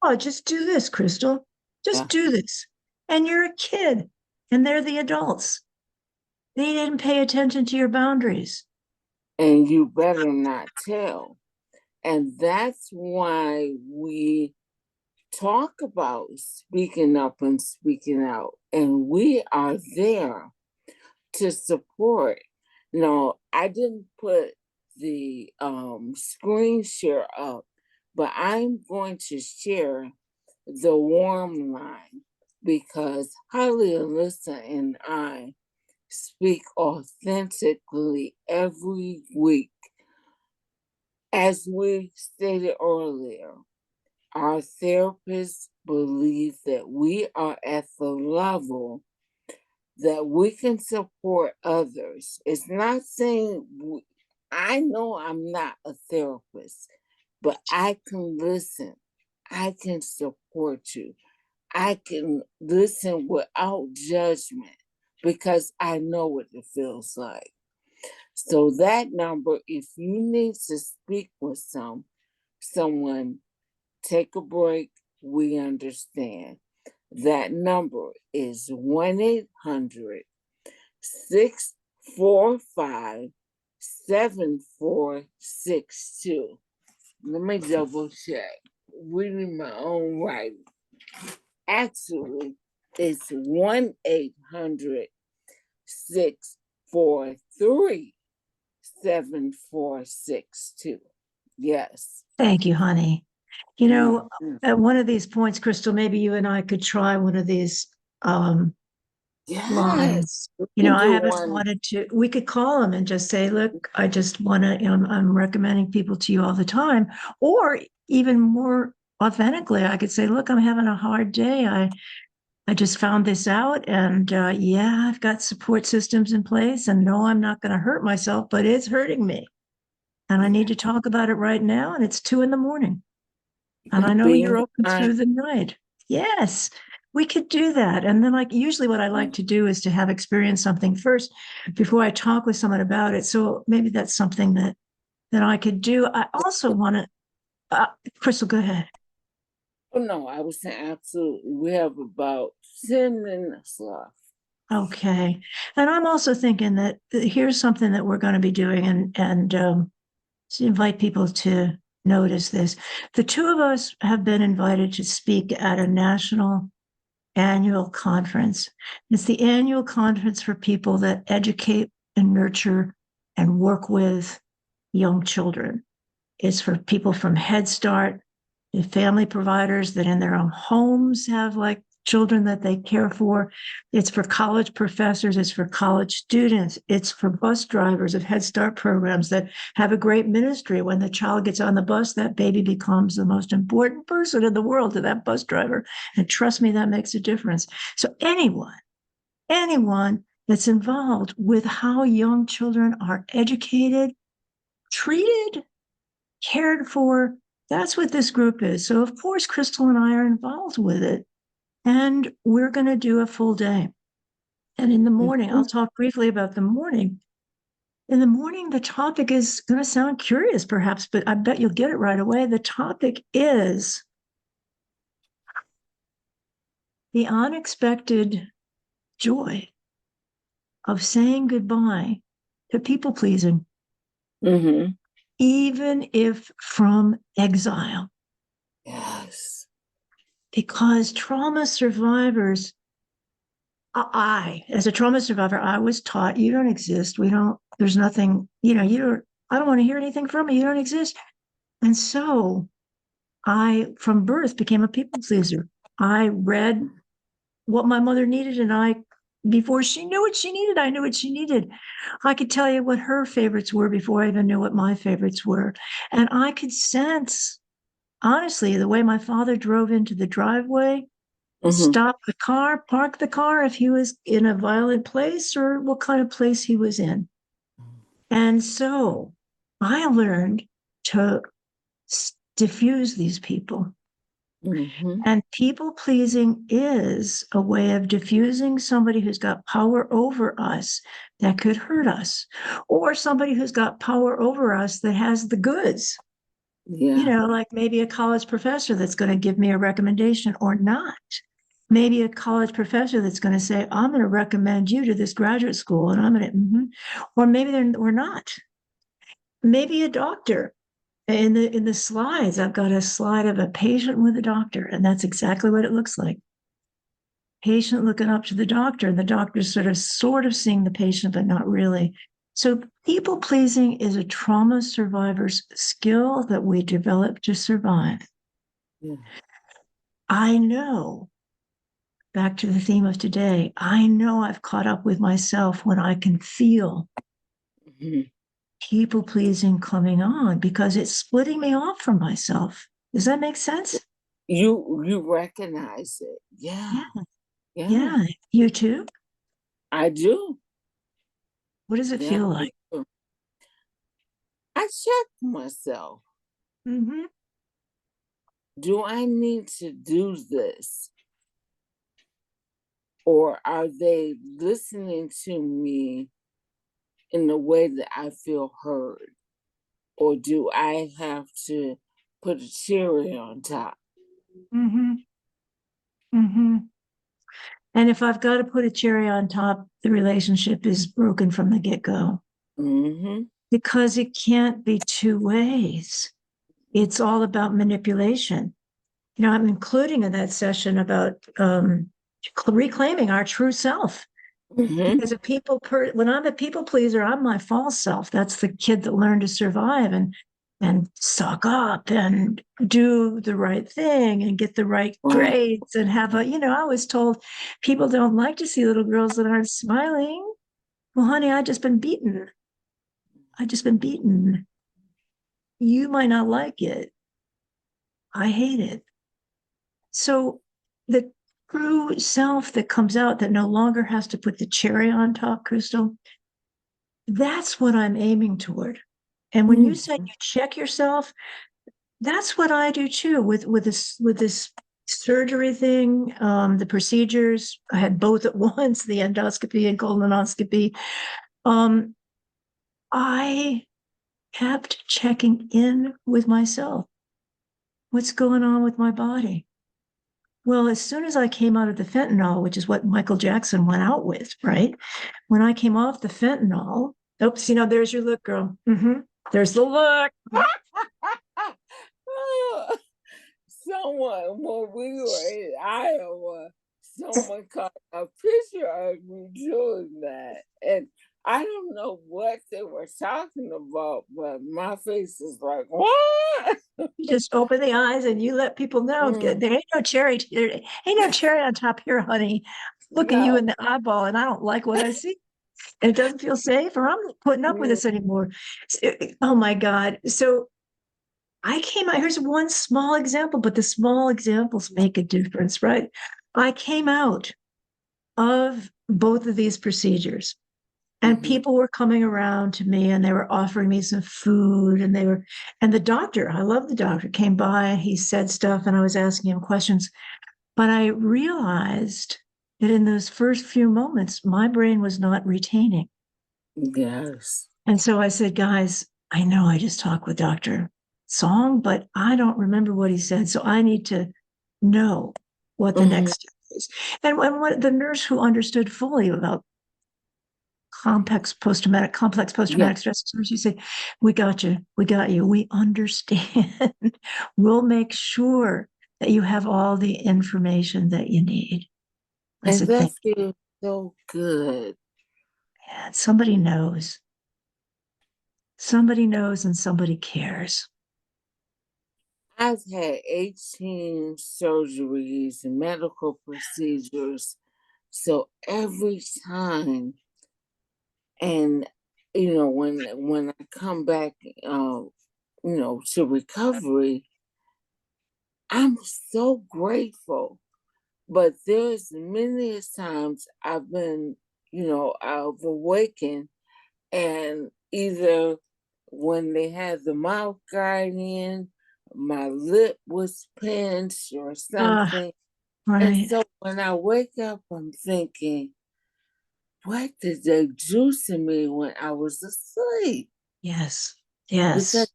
oh, just do this, Crystal. Yeah. Just do this. And you're a kid and they're the adults. They didn't pay attention to your boundaries. And you better not tell. And that's why we talk about speaking up and speaking out. And we are there to support. No, I didn't put the screen share up, but I'm going to share the warm line because Holly Elissa and I speak authentically every week. As we stated earlier, our therapists believe that we are at the level that we can support others. It's not saying I know I'm not a therapist, but I can listen. I can support you. I can listen without judgment because I know what it feels like. So that number, if you need to speak with someone, take a break. We understand. That number is 1-800-645-7462. Let me double check. Reading my own writing. Actually, it's 1-800-643-7462. Yes. Thank you, honey. You know, Mhm. at one of these points, Crystal, maybe you and I could try one of these um, Yes. lines. We You know, can I do haven't one. wanted to, we could call them and just say, look, I just want to, I'm recommending people to you all the time. Or even more authentically, I could say, look, I'm having a hard day. I just found this out, and yeah, I've got support systems in place, and no, I'm not going to hurt myself, but it's hurting me. And I need to talk about it right now. And it's 2 a.m. And I know Being you're open fine. through the night. Yes, we could do that. And then, like, usually what I like to do is to have experienced something first before I talk with someone about it. So maybe that's something that I could do. I also want to, Crystal, go ahead. Oh no, I was saying absolutely. We have about 10 minutes left. Okay. And I'm also thinking that here's something that we're going to be doing, and to invite people to notice this. The two of us have been invited to speak at a national annual conference. It's the annual conference for people that educate and nurture and work with young children. It's for people from Head Start, the family providers that in their own homes have like children that they care for. It's for college professors, it's for college students, it's for bus drivers of Head Start programs that have a great ministry. When the child gets on the bus, that baby becomes the most important person in the world to that bus driver. And trust me, that makes a difference. So anyone that's involved with how young children are educated, treated, cared for. That's what this group is. So, of course, Crystal and I are involved with it. And we're going to do a full day. And in the morning, I'll Mhm. talk briefly about the morning. In the morning, the topic is going to sound curious, perhaps, but I bet you'll get it right away. The topic is the unexpected joy of saying goodbye to people pleasing, Mhm. even if from exile. Yes. Because trauma survivors, as a trauma survivor, I was taught you don't exist. There's nothing, I don't want to hear anything from you. You don't exist. And so I, from birth, became a people pleaser. I read what my mother needed, and before she knew what she needed, I knew what she needed. I could tell you what her favorites were before I even knew what my favorites were. And I could sense, honestly, the way my father drove into the driveway, Mhm. stop the car, park the car if he was in a violent place or what kind of place he was in. And so I learned to diffuse these people. Mhm. And people pleasing is a way of diffusing somebody who's got power over us that could hurt us, or somebody who's got power over us that has the goods. Yeah. Like maybe a college professor that's going to give me a recommendation or not. Maybe a college professor that's going to say, I'm going to recommend you to this graduate school, and I'm going to, or maybe we're not. Maybe a doctor. In the slides, I've got a slide of a patient with a doctor, and that's exactly what it looks like. Patient looking up to the doctor, and the doctor's sort of seeing the patient, but not really. So people pleasing is a trauma survivor's skill that we develop to survive. Yeah. I know, back to the theme of today, I know I've caught up with myself when I can feel Mhm. people pleasing coming on because it's splitting me off from myself. Does that make sense? You recognize it. Yeah. Yeah. Yeah. Yeah. You too? I do. What does it Yeah. feel I like? do. I check myself. Mm-hmm. Do I need to do this? Or are they listening to me in a way that I feel heard? Or do I have to put a cherry on top? Mm-hmm. Mm-hmm. And if I've got to put a cherry on top, the relationship is broken from the get-go Mhm. because it can't be two ways. It's all about manipulation. I'm including in that session about reclaiming our true self. Mhm. Because when I'm a people pleaser, I'm my false self. That's the kid that learned to survive and suck up and do the right thing and get the right Right. grades and I was told people don't like to see little girls that aren't smiling. Well, honey, I just been beaten. I just been beaten. You might not like it. I hate it. So the true self that comes out that no longer has to put the cherry on top, Crystal. That's what I'm aiming toward. And when you Mhm. said you check yourself, that's what I do too with this surgery thing, the procedures. I had both at once, the endoscopy and colonoscopy. Um, I kept checking in with myself. What's going on with my body? Well, as soon as I came out of the fentanyl, which is what Michael Jackson went out with, right? When I came off the fentanyl, oops, there's your look, girl. There's the look. Someone, when we were in Iowa, someone caught a picture of me doing that. And I don't know what they were talking about, but my face is like, what? You just open the eyes and you let people know Mm, there ain't no cherry on top here, honey. Looking you in no. the eyeball, and I don't like what I see. It doesn't feel safe, or I'm not putting up with Mm, this anymore. Oh my God. So I came out, here's one small example, but the small examples make a difference, right? I came out of both of these procedures, and mhm. people were coming around to me and they were offering me some food, and the doctor, I love the doctor, came by and he said stuff and I was asking him questions. But I realized that in those first few moments, my brain was not retaining. Yes. And so I said, guys, I know I just talked with Dr. Song, but I don't remember what he said. So I need to know what the Mhm. next step is. And what the nurse who understood fully about complex Yeah. post-traumatic stress disorder, she said, we got you, we understand. We'll make sure that you have all the information that you need. I And said, that thank feels so good. you. And somebody knows. Somebody knows and somebody cares. I've had 18 surgeries and medical procedures. So every time, and when I come back, to recovery, I'm so grateful. But there's many times I've awakened, and either when they had the mouth guard in, my lip was pinched or Ah, something. And right. so when I wake up, I'm thinking, what did they do to me when I was asleep? Yes. Because Yes. it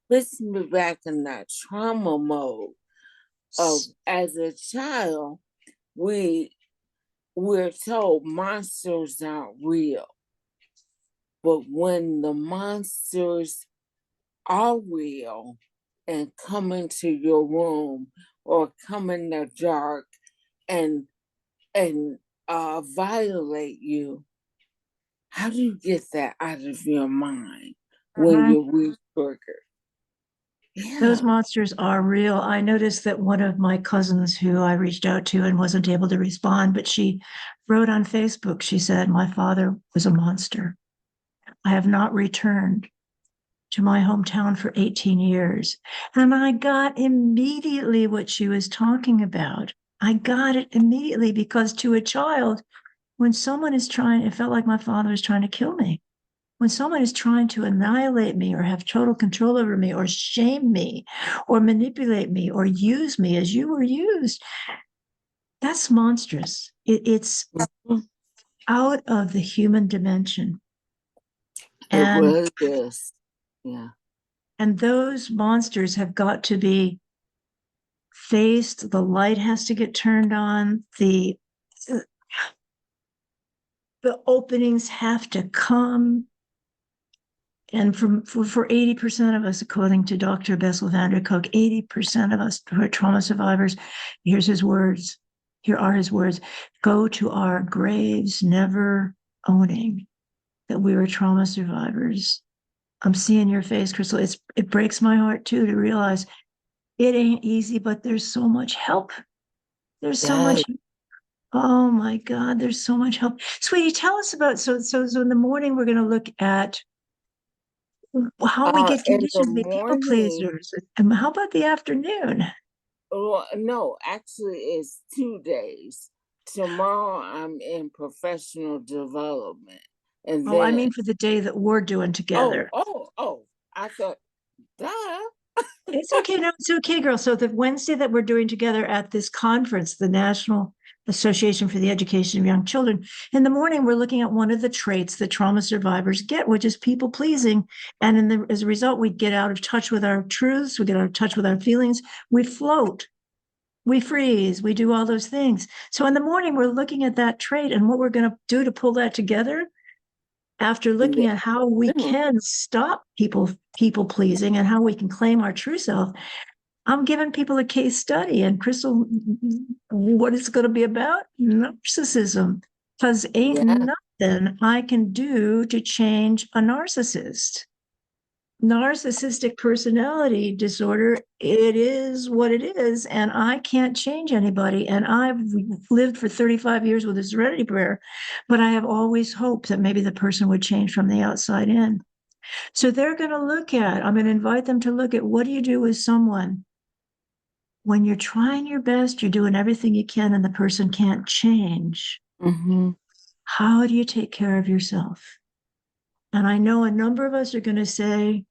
puts me back in that trauma mode of, as a child, we we're told monsters aren't real. But when the monsters are real and come into your room or come in the dark and and violate you, how do you get that out of your mind when Mhm. you're re-triggered? Those Yeah, monsters are real. I noticed that one of my cousins who I reached out to and wasn't able to respond, but she wrote on Facebook, she said, my father was a monster. I have not returned to my hometown for 18 years. And I got immediately what she was talking about. I got it immediately because to a child, when someone is trying, it felt like my father was trying to kill me. When someone is trying to annihilate me or have total control over me or shame me or manipulate me or use me as you were used, that's monstrous. It's mhm, out of the human dimension. it And really is. Yeah. and those monsters have got to be faced. The light has to get turned on. The openings have to come. And for 80% of us, according to Dr. Bessel van der Kolk, 80% of us who are trauma survivors, here's his words. Here are his words. Go to our graves, never owning that we were trauma survivors. I'm seeing your face, Crystal. It breaks my heart too to realize it ain't easy, but there's so much help. There's so Yeah. much. Oh my God, there's so much help. Sweetie, tell us about so in the morning we're going to look at how we get In the conditioned to be people morning, pleasers. And how about the afternoon? Well, no, actually, it's 2 days. Tomorrow, I'm in professional development, and Oh, I then mean for the day that we're doing oh, together. oh, oh, I thought, duh. It's okay. No, it's okay, girl. So the Wednesday that we're doing together at this conference, the National Association for the Education of Young Children, in the morning, we're looking at one of the traits that trauma survivors get, which is people pleasing. And as a result, we get out of touch with our truths, we get out of touch with our feelings, we float, we freeze, we do all those things. So in the morning, we're looking at that trait and what we're going to do to pull that together after In looking the at how we afternoon, can stop people pleasing and how we can claim our true self. I'm giving people a case study, and Crystal, what it's going to be about? Narcissism. Because ain't yeah. nothing I can do to change a narcissist. Narcissistic personality disorder, it is what it is, and I can't change anybody. And I've lived for 35 years with a serenity prayer, but I have always hoped that maybe the person would change from the outside in. So they're going to I'm going to invite them to look at what do you do with someone when you're trying your best, you're doing everything you can, and the person can't change. Mm-hmm. How do you take care of yourself? And I know a number of us are going to say,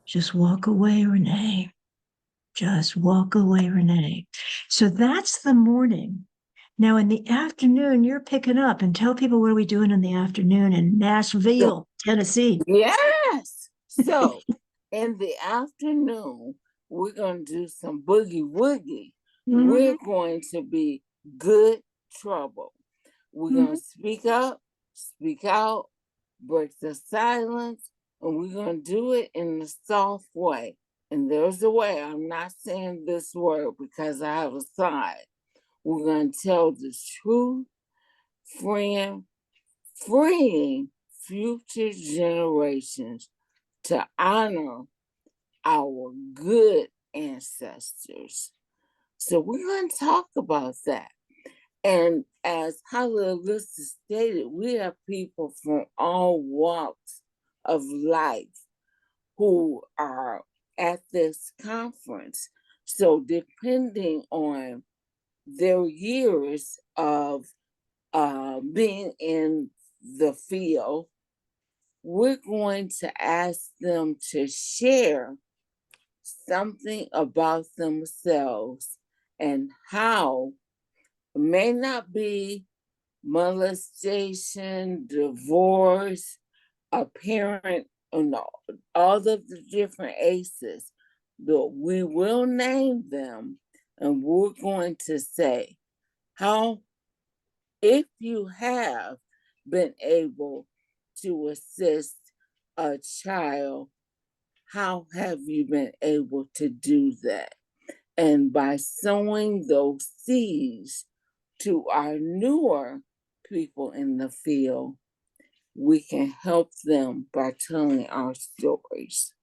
just walk away, Renee. Just walk away, Renee. So that's the morning. Now, in the afternoon, you're picking up and tell people what are we doing in the afternoon in So, Nashville, Tennessee. yes. So, in the afternoon, we're going to do some boogie woogie. Mhm, We're going to be good trouble. We're going mhm. to speak up, speak out, break the silence, and we're going to do it in a soft way. And there's a way. I'm not saying this word because I have a side. We're going to tell the truth, friend, freeing future generations to honor our good ancestors. So we're going to talk about that. And as Holly Elissa stated, we have people from all walks of life who are at this conference. So depending on their years of being in the field, we're going to ask them to share something about themselves and how it may not be molestation, divorce, a parent, all of the different ACEs, but we will name them and we're going to say how, if you have been able to assist a child, how have you been able to do that? And by sowing those seeds to our newer people in the field, we can help them by telling our stories.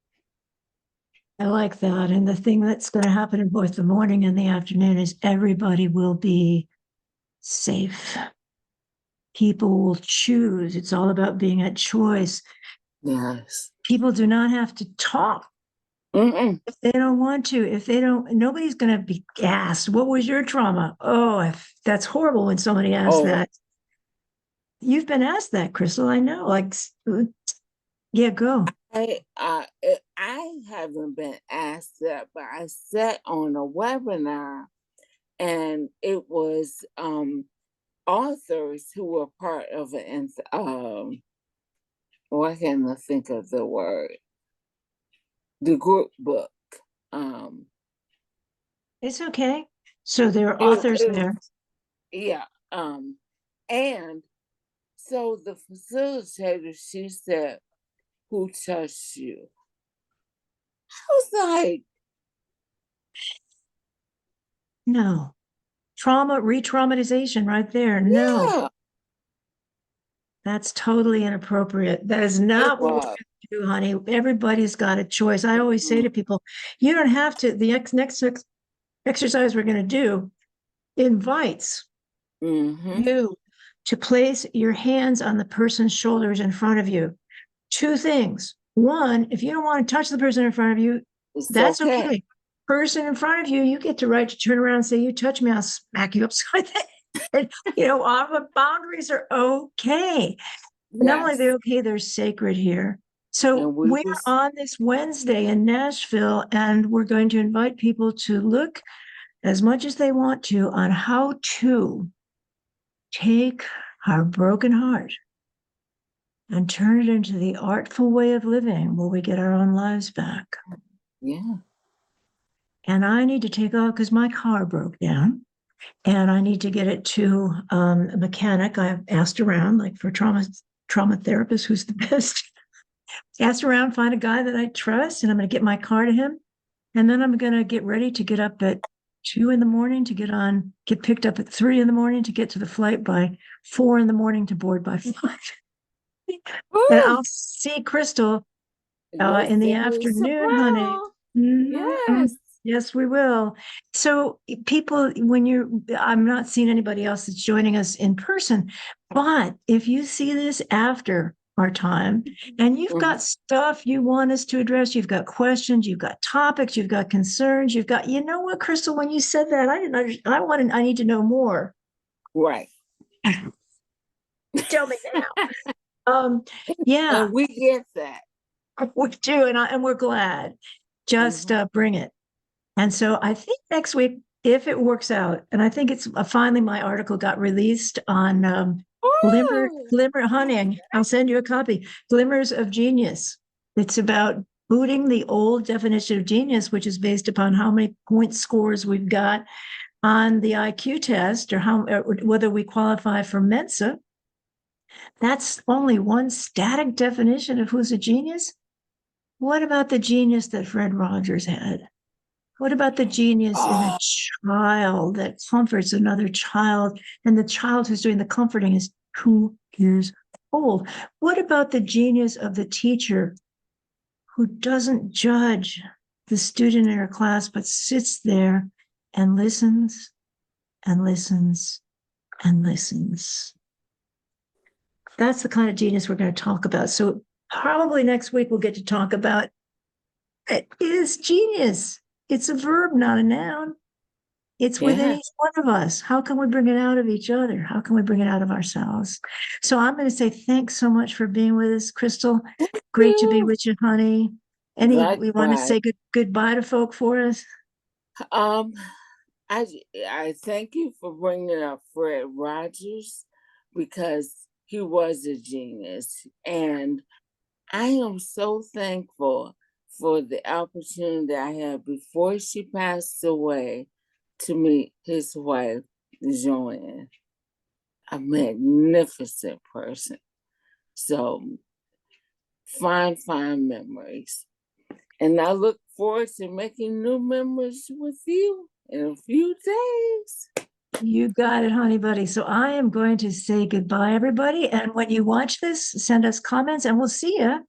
I like that. And the thing that's going to happen in both the morning and the afternoon is everybody will be safe. People will choose. It's all about being a choice. Yes. People do not have to talk Mm-mm. if they don't want to. If they don't, nobody's going to be asked, what was your trauma? Oh, if that's horrible when somebody asks Oh, that. You've been asked that, Crystal. I know. Like, yeah, go. I haven't been asked that, but I sat on a webinar and it was authors who were part of an why can't I think of the word? The group book. Um It's okay. So there are it, authors it there. yeah. And so the facilitator, she said, who touched you? I was like, No. Trauma, re traumatization right there. No. yeah, That's totally inappropriate. That is it not what was. we're going to do, honey. Everybody's got a choice. I always say to people, you don't have to. The next exercise we're going to do invites Mm-hmm. you to place your hands on the person's shoulders in front of you. Two things. One, if you don't want to touch the person in front of you, It's that's okay. okay. person in front of you, you get the right to turn around and say, you touch me, I'll smack you upside the head. Our boundaries are okay. Not only Yes. they're okay, they're sacred here. So And we we're was on this Wednesday in Nashville, and we're going to invite people to look as much as they want to on how to take our broken heart and turn it into the artful way of living where we get our own lives back. yeah. And I need to take off because my car broke down and I need to get it to a mechanic. I've asked around, like for trauma therapist, who's the best. Asked around, find a guy that I trust, and I'm going to get my car to him. And then I'm going to get ready to get up at 2 a.m. to get picked up at 3 a.m. to get to the flight by 4 a.m. to board by 5. And Woo! I'll see Crystal You'll in the send me afternoon, honey. tomorrow. Mhm. Yes. Yes, we will. So people, I'm not seeing anybody else that's joining us in person, but if you see this after our time and you've Mhm. got stuff you want us to address, you've got questions, you've got topics, you've got concerns, you know what, Crystal, when you said that, I didn't understand. I need to know more. Right. Tell me now. Yeah, And we get that. we do. And we're glad. Just Mhm. bring it. And so I think next week, if it works out, and I think it's finally my article got released on Ooh. Glimmer Hunting. I'll send you a copy. Glimmers of Genius. It's about booting the old definition of genius, which is based upon how many point scores we've got on the IQ test or whether we qualify for Mensa. That's only one static definition of who's a genius. What about the genius that Fred Rogers had? What about the genius in a Oh, child that comforts another child, and the child who's doing the comforting is 2 years old? What about the genius of the teacher who doesn't judge the student in her class, but sits there and listens and listens and listens? That's the kind of genius we're going to talk about. So probably next week we'll get to talk about it is genius. It's a verb, not a noun. It's within yeah. each one of us. How can we bring it out of each other? How can we bring it out of ourselves? So I'm going to say thanks so much for being with us, Crystal. Great to be You. with you, honey. We want to Likewise. say goodbye to folk for us? Um, I thank you for bringing up Fred Rogers because he was a genius, and I am so thankful for the opportunity I had before she passed away to meet his wife, Joanne, a magnificent person. So, fine memories. And I look forward to making new memories with you in a few days. You got it, honey buddy. So I am going to say goodbye, everybody. And when you watch this, send us comments and we'll see you.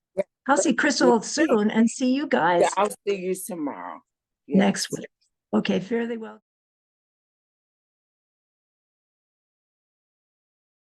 I'll see Crystal Yeah, soon and see you guys I'll see you tomorrow. next Yes. week. Okay, fairly well.